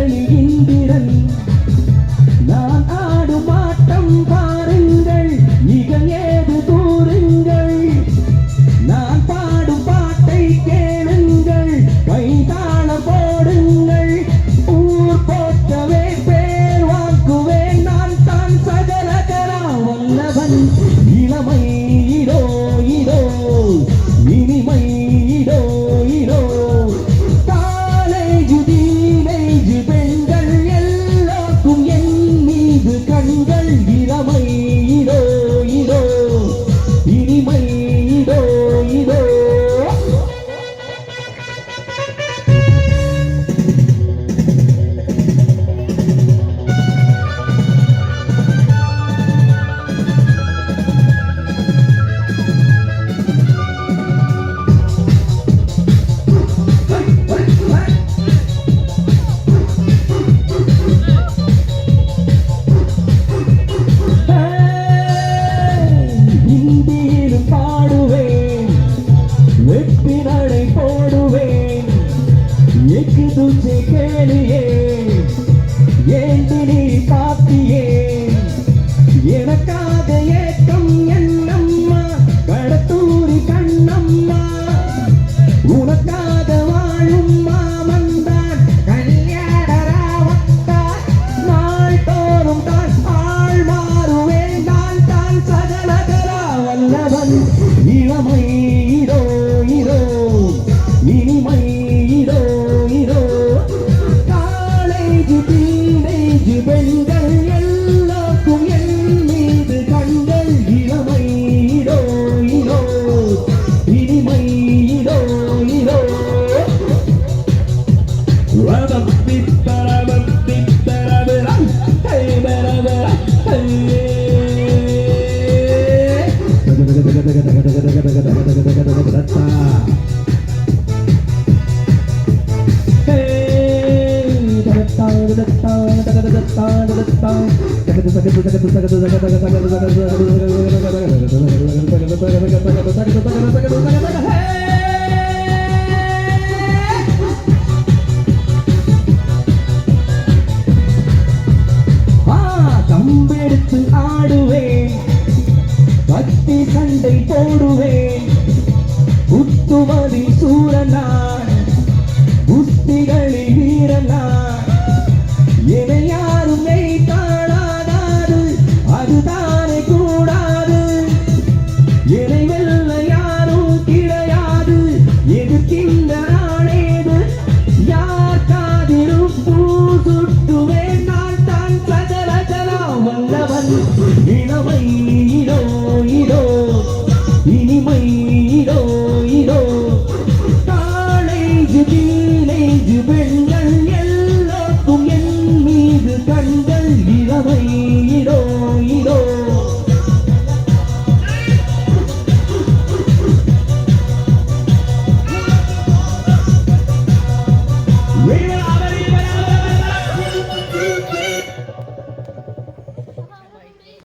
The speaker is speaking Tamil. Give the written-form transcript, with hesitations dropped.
முதலில் இந்திரன் நான் ஆடும் ஆட்டம் பாருங்கள் இகல் ஏது கூறுங்கள் நான் பாடும் பாட்டை கேளுங்கள் கைதாள போடுங்கள் ஊர் போற்றவே பேர் வாக்குவேன் நான் தான் சகலகரா வல்லவன் இளமை இதோ இதோ இனிமை இதோ இதோ காலேஜ் டீனேஜ் பெண்கள் எல்லாருக்கும் என் மீது கண்கள் இளமை இதோ இதோ இனிமை இதோ இதோ இந்தியிலும் பாடுவேன் வெற்றி நடை போடுவேன் எக்கு துச்சை கேளியே ஏண்டி நீ பாத்தியே எனக்காக ஏக்கம் என்னம்மா கடத்தூரி கண்ணம்மா உனக்காக வாழும் மாமன் தான் கல்யாணரா வந்தார் நாள் தோறும் தான் ஆள் மாறுவேன் நான் தான் சகலகரா வல்லவன் இளமை இதோ இதோ இனிமை இதோ இதோ காலேஜ் டீனேஜ் பெண்கள் எல்லாருக்கும் என் மீது கண்கள் இளமை இதோ இதோ இனிமை இதோ இதோ கம்பெடுத்து ஆடுவேன் கத்தி சண்டை போடுவேன் குத்துமதி சூரனான் குஸ்திகளில் வீரனான் என்னை யாரும் காணாதாது அதுதானே கூடாது என்னை வெல்ல யாரும் கிடையாது எதிர்க்கின்ற நாளேது யார் காதிலும் பூ சுட்டுவேன் நான் தான் சகலகலா வல்லவன் இளமை இதோ இதோ இனிமை இதோ இதோ காலேஜ் டீனேஜ் பெண்கள் எல்லாருக்கும் என் மீது கண்கள் இளமை